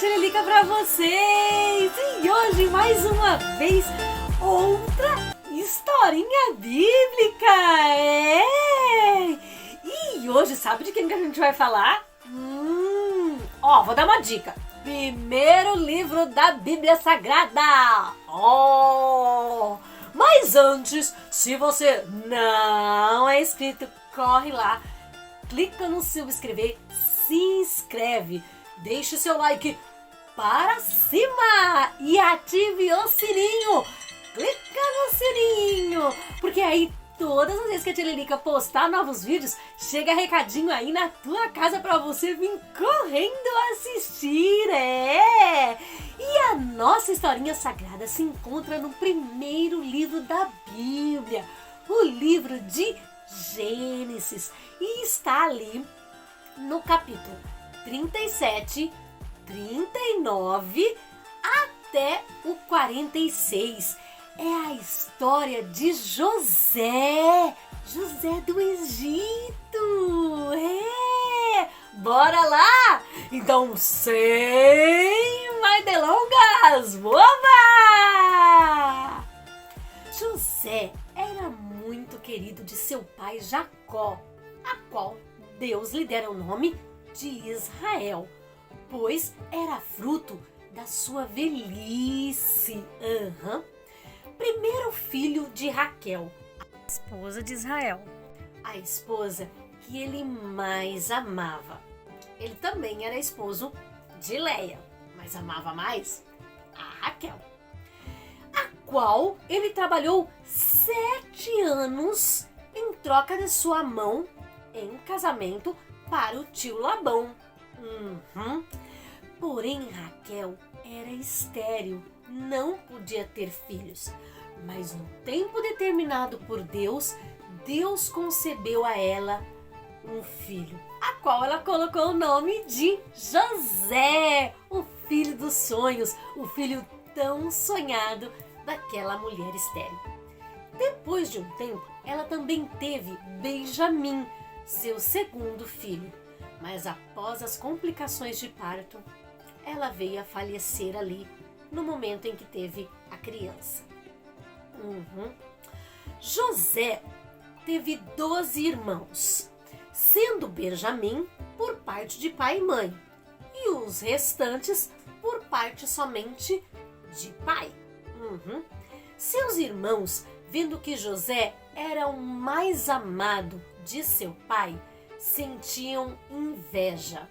Tiririca pra vocês! E hoje, mais uma vez, outra historinha bíblica! E hoje, sabe de quem que a gente vai falar? Vou dar uma dica. Primeiro livro da Bíblia Sagrada! Mas antes, se você não é inscrito, corre lá, clica no subscrever, se inscreve, deixe seu like para cima e ative o sininho. Clica no sininho, porque aí todas as vezes que a Tiririca postar novos vídeos, chega recadinho aí na tua casa para você vir correndo assistir, E a nossa historinha sagrada se encontra no primeiro livro da Bíblia, o livro de Gênesis, e está ali no capítulo 37, 39 até o 46. É a história de José do Egito. Bora lá? Então, sem mais delongas, oba! José era muito querido de seu pai Jacó, a qual Deus lhe dera o nome de Israel, pois era fruto da sua velhice. Primeiro filho de Raquel, a esposa de Israel, a esposa que ele mais amava. Ele também era esposo de Leia, mas amava mais a Raquel, a qual ele trabalhou 7 anos em troca de sua mão em casamento para o tio Labão. Porém, Raquel era estéril, não podia ter filhos, mas no tempo determinado por Deus, Deus concebeu a ela um filho, a qual ela colocou o nome de José, o filho dos sonhos, o filho tão sonhado daquela mulher estéril. Depois de um tempo, ela também teve Benjamim, seu segundo filho, mas após as complicações de parto, ela veio a falecer ali no momento em que teve a criança. José teve 12 irmãos, sendo Benjamim por parte de pai e mãe, e os restantes por parte somente de pai. Seus irmãos, vendo que José era o mais amado de seu pai, sentiam inveja.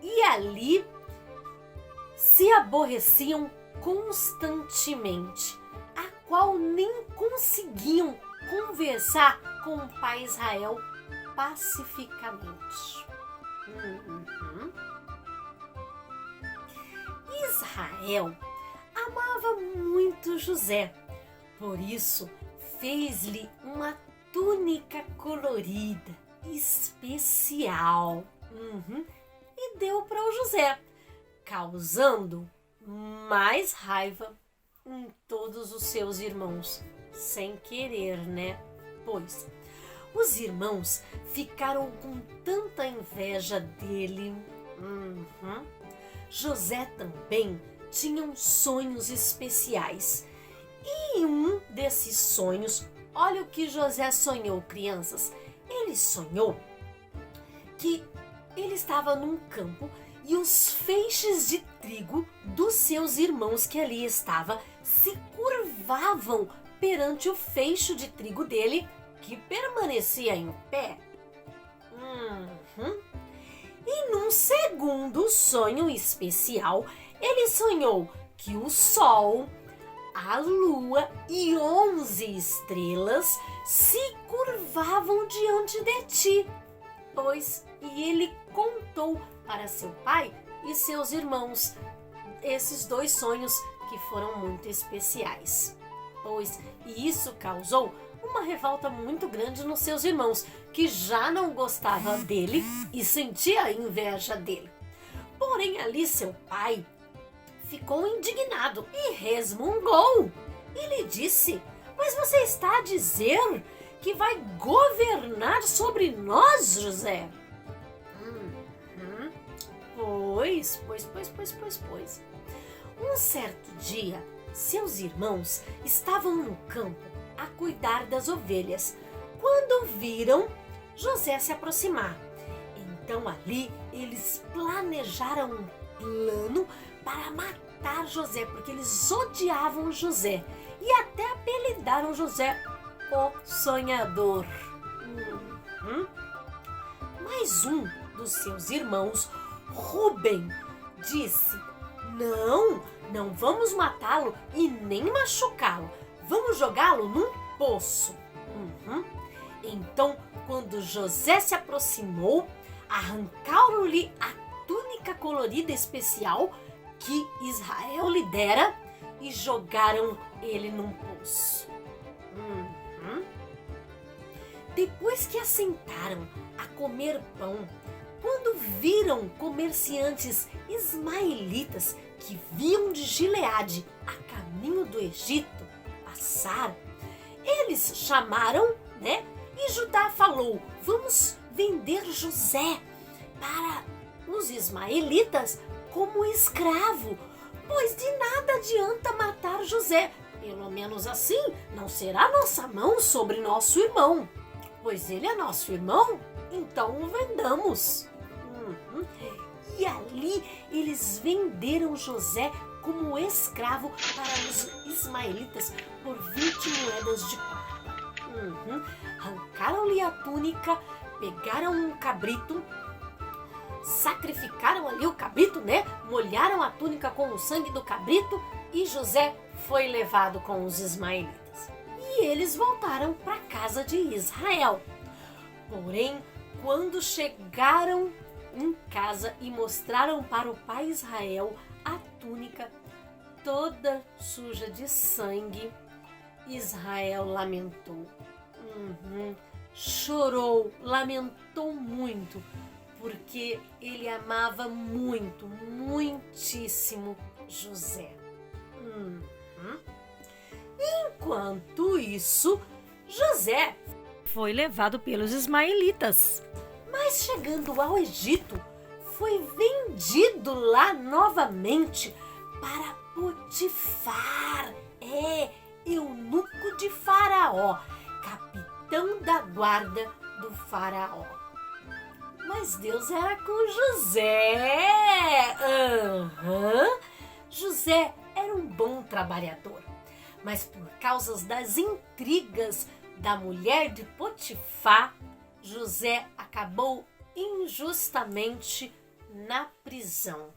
E ali se aborreciam constantemente, a qual nem conseguiam conversar com o pai Israel pacificamente. Israel amava muito José, por isso fez-lhe uma túnica colorida, especial, e deu para o José, causando mais raiva em todos os seus irmãos, sem querer, Pois os irmãos ficaram com tanta inveja dele. José também tinha sonhos especiais, e um desses sonhos, olha o que José sonhou, crianças. Ele sonhou que ele estava num campo e os feixes de trigo dos seus irmãos que ali estavam se curvavam perante o feixe de trigo dele, que permanecia em pé. E num segundo sonho especial, ele sonhou que o sol, a lua e 11 estrelas se curvavam diante de ti. E ele contou para seu pai e seus irmãos esses 2 sonhos que foram muito especiais. E isso causou uma revolta muito grande nos seus irmãos, que já não gostavam dele e sentia inveja dele. Porém, ali seu pai ficou indignado e resmungou. E lhe disse: mas você está a dizer que vai governar sobre nós, José? Pois. Um certo dia, seus irmãos estavam no campo a cuidar das ovelhas, quando viram José se aproximar. Então ali eles planejaram um plano para matar José, porque eles odiavam José e até apelidaram José o Sonhador. Mas um dos seus irmãos, Rubem, disse: Não vamos matá-lo e nem machucá-lo. Vamos jogá-lo num poço. Então, quando José se aproximou, arrancaram-lhe a túnica colorida especial que Israel lhe dera e jogaram ele num poço. Depois que assentaram a comer pão, quando viram comerciantes ismaelitas que vinham de Gileade a caminho do Egito passar, eles chamaram, e Judá falou: vamos vender José para os ismaelitas como escravo, pois de nada adianta matar José. Pelo menos assim não será nossa mão sobre nosso irmão. Pois ele é nosso irmão, então o vendamos. E ali eles venderam José como escravo para os ismaelitas por 20 moedas de prata. Arrancaram-lhe a túnica, pegaram um cabrito, sacrificaram ali o cabrito, molharam a túnica com o sangue do cabrito e José foi levado com os ismaelitas. E eles voltaram para a casa de Israel. Porém, quando chegaram em casa e mostraram para o pai Israel a túnica toda suja de sangue, Israel lamentou. Chorou, lamentou muito, porque ele amava muito, muitíssimo José. Enquanto isso, José foi levado pelos ismaelitas, mas chegando ao Egito, foi vendido lá novamente para Potifar, eunuco de Faraó, capitão da guarda do Faraó. Mas Deus era com José. José era um bom trabalhador, mas por causa das intrigas da mulher de Potifar, José acabou injustamente na prisão.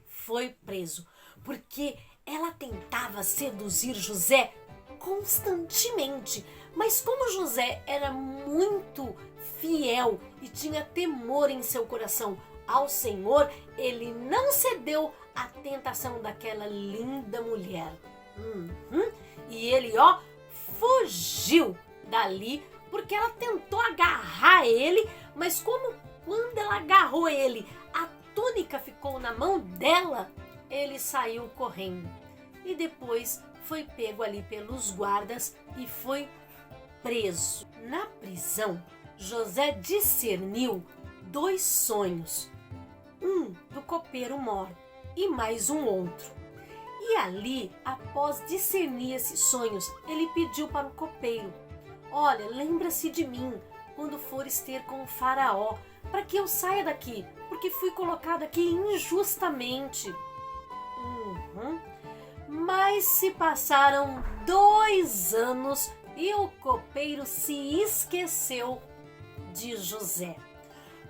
Foi preso porque ela tentava seduzir José constantemente, mas como José era muito fiel e tinha temor em seu coração ao Senhor, ele não cedeu à tentação daquela linda mulher. E ele, fugiu dali, porque ela tentou agarrar ele, mas quando ela agarrou ele, a túnica ficou na mão dela, ele saiu correndo. E depois foi pego ali pelos guardas e foi preso. Na prisão, José discerniu 2 sonhos, um do copeiro mor e mais um outro. E ali, após discernir esses sonhos, ele pediu para o copeiro: olha, lembra-se de mim quando fores ter com o Faraó, para que eu saia daqui, porque fui colocado aqui injustamente. Mas se passaram 2 anos e o copeiro se esqueceu de José.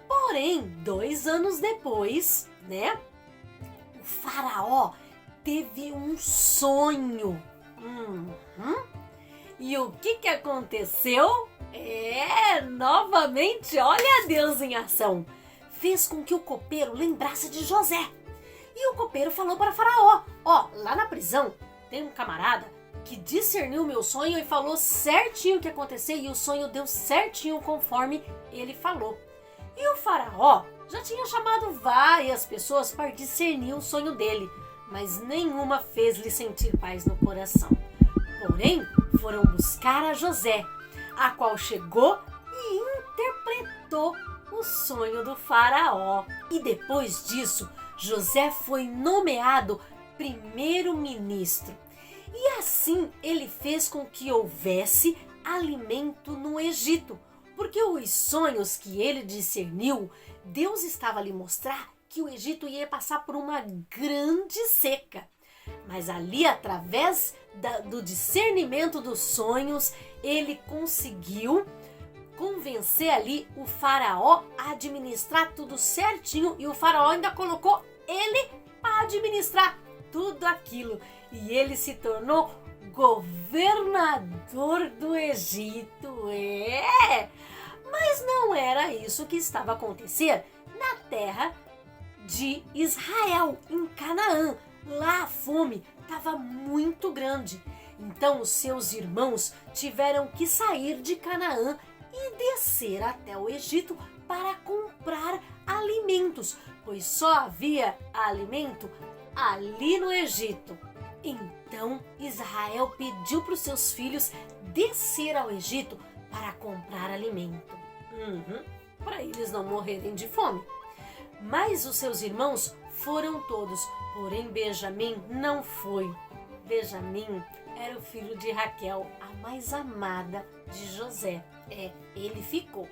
Porém, 2 anos depois, o Faraó teve um sonho. E o que aconteceu? Novamente, olha Deus em ação. Fez com que o copeiro lembrasse de José. E o copeiro falou para Faraó: lá na prisão tem um camarada que discerniu o meu sonho e falou certinho o que ia acontecer, e o sonho deu certinho conforme ele falou. E o Faraó já tinha chamado várias pessoas para discernir o sonho dele, mas nenhuma fez-lhe sentir paz no coração. Porém, foram buscar a José, a qual chegou e interpretou o sonho do Faraó. E depois disso, José foi nomeado primeiro-ministro. E assim ele fez com que houvesse alimento no Egito, porque os sonhos que ele discerniu, Deus estava a lhe mostrar que o Egito ia passar por uma grande seca. Mas ali, através do discernimento dos sonhos, ele conseguiu convencer ali o faraó a administrar tudo certinho, e o faraó ainda colocou ele para administrar tudo aquilo. E ele se tornou governador do Egito. Mas não era isso que estava a acontecer na terra de Israel, em Canaã. Lá a fome estava muito grande. Então os seus irmãos tiveram que sair de Canaã e descer até o Egito para comprar alimentos, pois só havia alimento ali no Egito. Então Israel pediu para os seus filhos descer ao Egito para comprar alimento, para eles não morrerem de fome. Mas os seus irmãos foram todos, porém Benjamim não foi. Benjamim era o filho de Raquel, a mais amada de José. Ele ficou.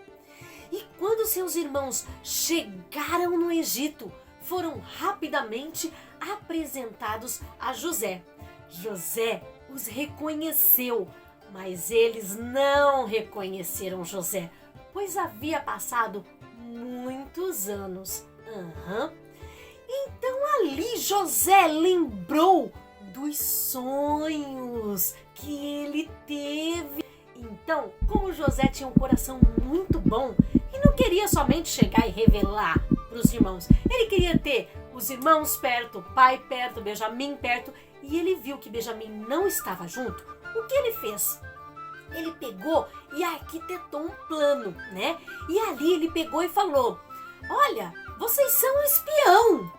E quando seus irmãos chegaram no Egito, foram rapidamente apresentados a José. José os reconheceu, mas eles não reconheceram José, pois havia passado muitos anos. Então ali José lembrou dos sonhos que ele teve. Então, como José tinha um coração muito bom e não queria somente chegar e revelar para os irmãos, ele queria ter os irmãos perto, o pai perto, Benjamim perto, e ele viu que Benjamim não estava junto. O que ele fez? Ele pegou e arquitetou um plano, né? E ali ele pegou e falou: olha, vocês são um espião.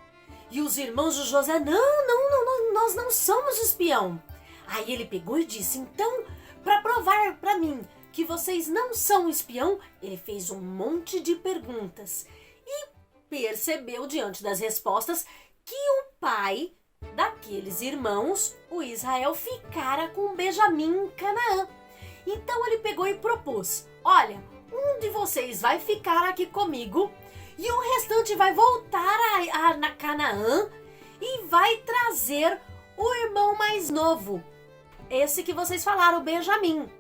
E os irmãos de José: não, nós não somos espião. Aí ele pegou e disse: então, para provar para mim que vocês não são espião, ele fez um monte de perguntas e percebeu diante das respostas que o pai daqueles irmãos, o Israel, ficara com Benjamim em Canaã. Então ele pegou e propôs: olha, um de vocês vai ficar aqui comigo e o restante vai voltar na Canaã e vai trazer o irmão mais novo, esse que vocês falaram, Benjamim,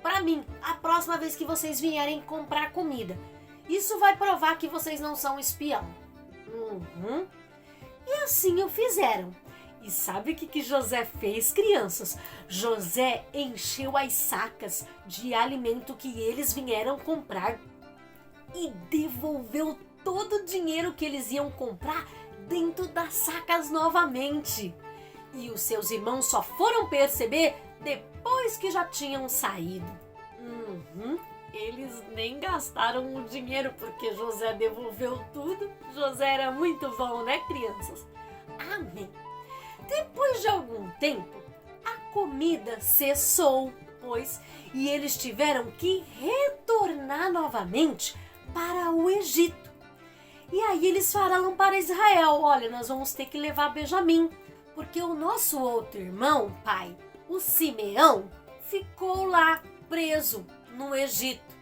para mim, a próxima vez que vocês vierem comprar comida. Isso vai provar que vocês não são espião. E assim o fizeram. E sabe o que José fez, crianças? José encheu as sacas de alimento que eles vieram comprar e devolveu todo o dinheiro que eles iam comprar dentro das sacas novamente. E os seus irmãos só foram perceber depois que já tinham saído. Eles nem gastaram o dinheiro porque José devolveu tudo. José era muito bom, né, crianças? Amém. Depois de algum tempo, a comida cessou, e eles tiveram que retornar novamente para o Egito. E aí eles falaram para Israel: olha, nós vamos ter que levar Benjamim, porque o nosso outro irmão, pai, o Simeão, ficou lá preso no Egito.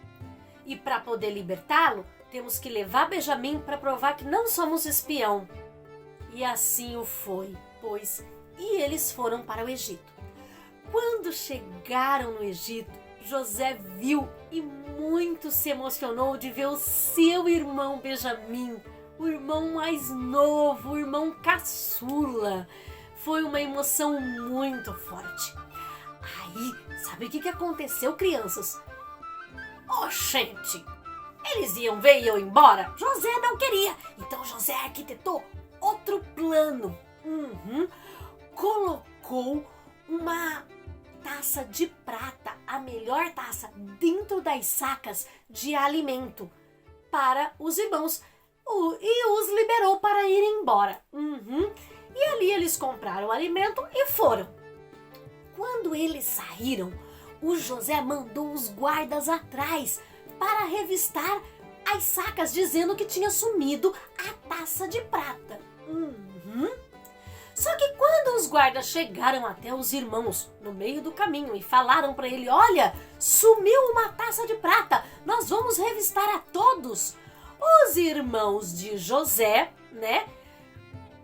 E para poder libertá-lo, temos que levar Benjamim para provar que não somos espião. E assim o foi, e eles foram para o Egito. Quando chegaram no Egito, José viu e muito se emocionou de ver o seu irmão Benjamim, o irmão mais novo, o irmão caçula. Foi uma emoção muito forte. Aí, sabe o que aconteceu, crianças? Gente, eles iam ver e iam embora? José não queria. Então José arquitetou outro plano. Colocou uma taça de prata, a melhor taça, dentro das sacas de alimento para os irmãos e os liberou para ir embora. E ali eles compraram alimento e foram. Quando eles saíram, o José mandou os guardas atrás para revistar as sacas, dizendo que tinha sumido a taça de prata. Uhum. Só que quando os guardas chegaram até os irmãos no meio do caminho e falaram para ele: olha, sumiu uma taça de prata, nós vamos revistar a todos. Os irmãos de José, né,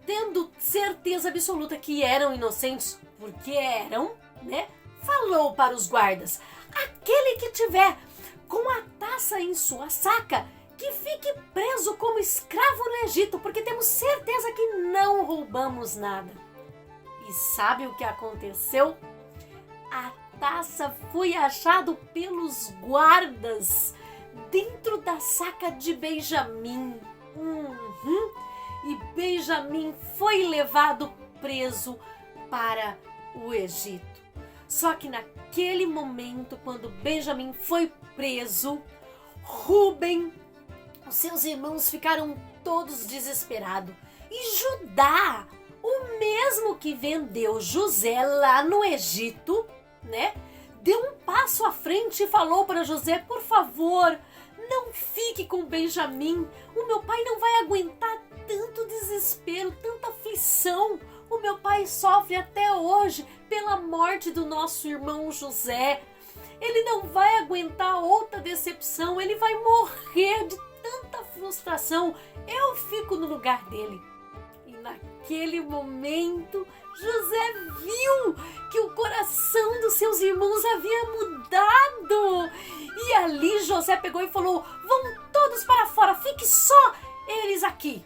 tendo certeza absoluta que eram inocentes, porque eram, né, falou para os guardas: aquele que tiver com a taça em sua saca, que fique preso como escravo no Egito, porque temos certeza que não roubamos nada. E sabe o que aconteceu? A taça foi achada pelos guardas dentro da saca de Benjamim. E Benjamim foi levado preso para o Egito. Só que naquele momento, quando Benjamim foi preso, Rúben, os seus irmãos ficaram todos desesperados. E Judá, o mesmo que vendeu José lá no Egito, né, deu um passo à frente e falou para José: por favor, não fique com Benjamim. O meu pai não vai aguentar tanto desespero, tanta aflição. O meu pai sofre até hoje pela morte do nosso irmão José. Ele não vai aguentar outra decepção, ele vai morrer de tanta frustração. Eu fico no lugar dele. E naquele momento, José viu que o coração dos seus irmãos havia mudado. E ali José pegou e falou: vão todos para fora, fique só eles aqui.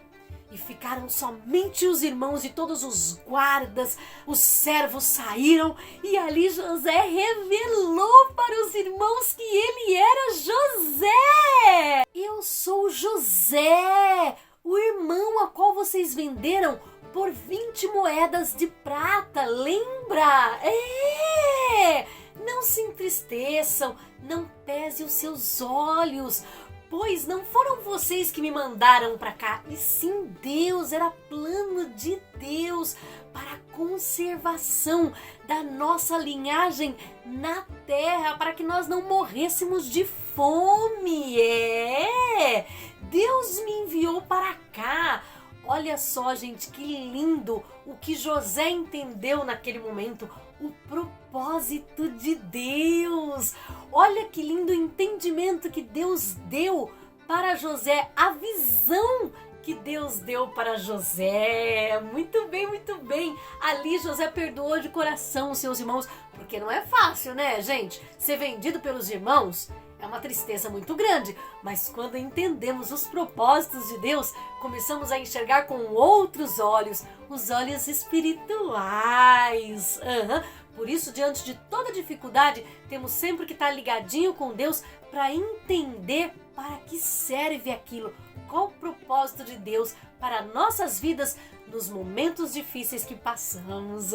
E ficaram somente os irmãos e todos os guardas, os servos saíram, e ali José revelou para os irmãos que ele era José. Eu sou José, o irmão a qual vocês venderam por 20 moedas de prata, lembra? Não se entristeçam, não pese os seus olhos, pois não foram vocês que me mandaram para cá, e sim Deus. Era plano de Deus para a conservação da nossa linhagem na terra, para que nós não morrêssemos de fome. Deus me enviou para cá. Olha só, gente, que lindo o que José entendeu naquele momento, o propósito de Deus. Olha que lindo o entendimento que Deus deu para José, a visão que Deus deu para José. Muito bem, muito bem. Ali José perdoou de coração os seus irmãos, porque não é fácil, né, gente? Ser vendido pelos irmãos é uma tristeza muito grande, mas quando entendemos os propósitos de Deus, começamos a enxergar com outros olhos, os olhos espirituais. Por isso, diante de toda dificuldade, temos sempre que estar ligadinho com Deus para entender para que serve aquilo, qual o propósito de Deus para nossas vidas nos momentos difíceis que passamos.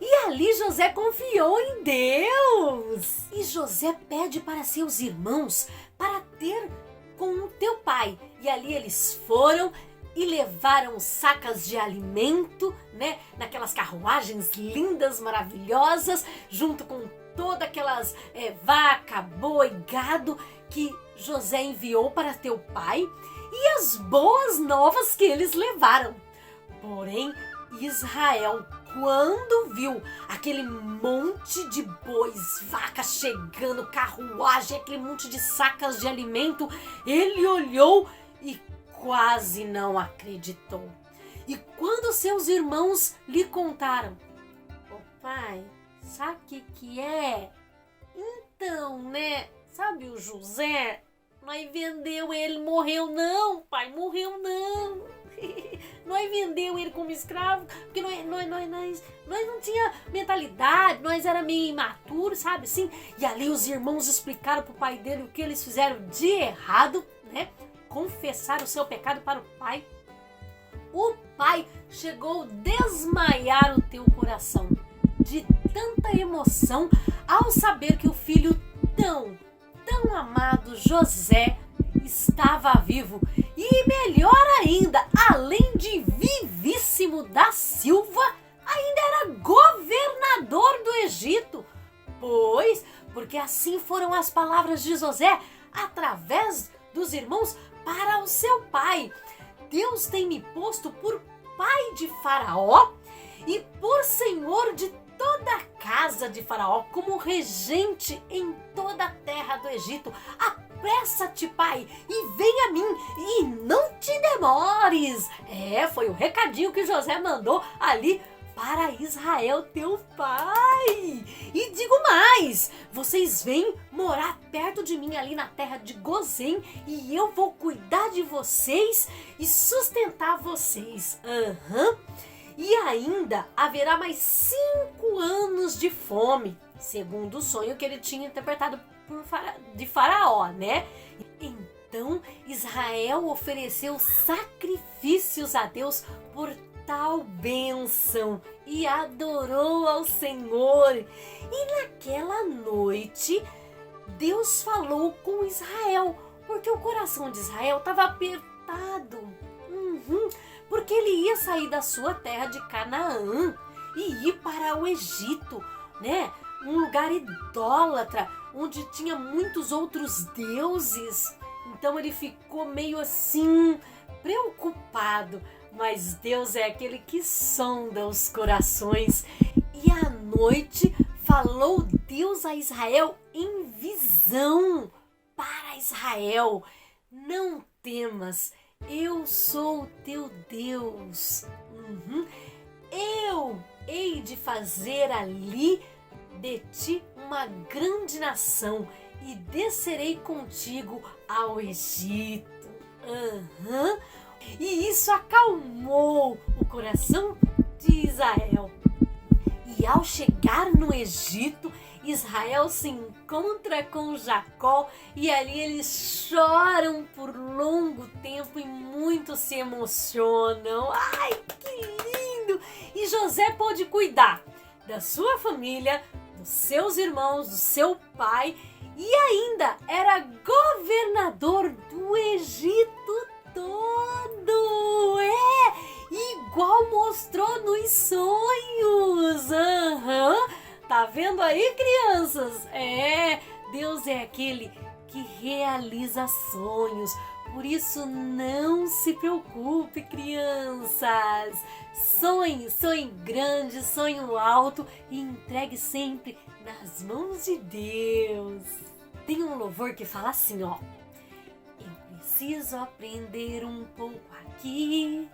E ali José confiou em Deus. E José pede para seus irmãos para ter com o teu pai. E ali eles foram e levaram sacas de alimento, né? Naquelas carruagens lindas, maravilhosas, junto com todas aquelas vaca, boi, gado que José enviou para teu pai, e as boas novas que eles levaram. Porém, Israel, quando viu aquele monte de bois, vacas chegando, carruagem, aquele monte de sacas de alimento, ele olhou e quase não acreditou. E quando seus irmãos lhe contaram: ô pai, sabe o que é? Então, né, sabe o José? Nós vendeu ele, morreu não, pai, morreu não. Nós vendeu ele como escravo, porque nós não tinha mentalidade, nós era meio imaturo, sabe assim? E ali os irmãos explicaram pro pai dele o que eles fizeram de errado, né? Confessaram o seu pecado para o pai. O pai chegou a desmaiar o teu coração de tanta emoção ao saber que o filho tão amado José estava vivo. E melhor ainda, além de vivíssimo da Silva, ainda era governador do Egito. Porque assim foram as palavras de José através dos irmãos para o seu pai. Deus tem me posto por pai de Faraó e por senhor de toda a casa de Faraó, como regente em toda a terra do Egito. Apressa-te, pai, e vem a mim, e não te demores. Foi o recadinho que José mandou ali para Israel, teu pai. E digo mais, vocês vêm morar perto de mim ali na terra de Gozém, e eu vou cuidar de vocês e sustentar vocês. E ainda haverá mais 5 anos de fome, segundo o sonho que ele tinha interpretado de Faraó, né? Então Israel ofereceu sacrifícios a Deus por tal bênção e adorou ao Senhor. E naquela noite Deus falou com Israel, porque o coração de Israel estava apertado. Porque ele ia sair da sua terra de Canaã e ir para o Egito, né? Um lugar idólatra, onde tinha muitos outros deuses. Então ele ficou meio assim, preocupado. Mas Deus é aquele que sonda os corações. E à noite falou Deus a Israel em visão para Israel: não temas, eu sou o teu Deus. Eu hei de fazer ali de ti uma grande nação e descerei contigo ao Egito. E isso acalmou o coração de Israel. E ao chegar no Egito, Israel se encontra com Jacó e ali eles choram por longo tempo e muito se emocionam. Ai, que lindo! E José pôde cuidar da sua família, dos seus irmãos, do seu pai, e ainda era governador do Egito todo. Igual mostrou nos sonhos. Tá vendo aí, crianças? Deus é aquele que realiza sonhos. Por isso não se preocupe, crianças. Sonhe grande, sonhe alto e entregue sempre nas mãos de Deus. Tem um louvor que fala assim, ó: eu preciso aprender um pouco aqui,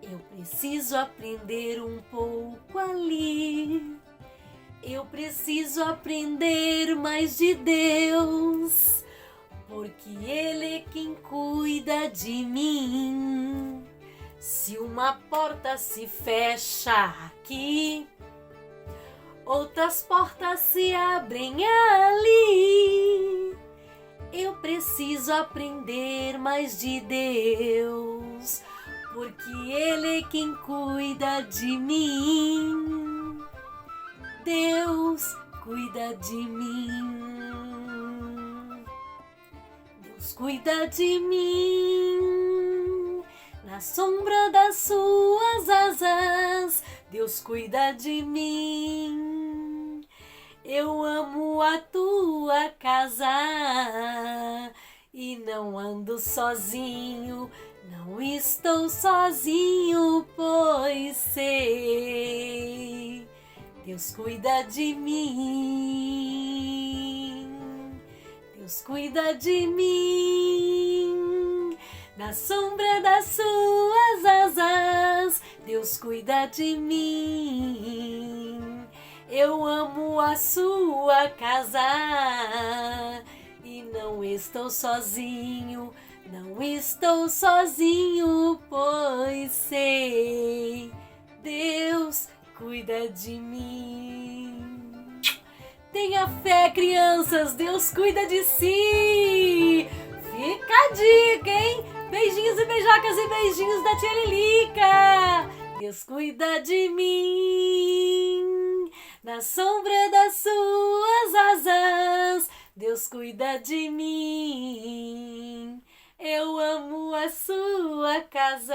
eu preciso aprender um pouco ali, eu preciso aprender mais de Deus, porque Ele é quem cuida de mim. Se uma porta se fecha aqui, outras portas se abrem ali. Eu preciso aprender mais de Deus, porque Ele é quem cuida de mim. Deus cuida de mim. Deus cuida de mim. Na sombra das suas asas, Deus cuida de mim. Eu amo a tua casa e não ando sozinho, não estou sozinho, pois sei, Deus cuida de mim. Deus cuida de mim. Na sombra das suas asas, Deus cuida de mim. Eu amo a sua casa e não estou sozinho, não estou sozinho, pois sei, Deus cuida de mim. Tenha fé, crianças, Deus cuida de si. Fica a dica, hein? Beijinhos e beijocas e beijinhos da tia Lilica. Deus cuida de mim. Na sombra das suas asas, Deus cuida de mim. Eu amo a sua casa.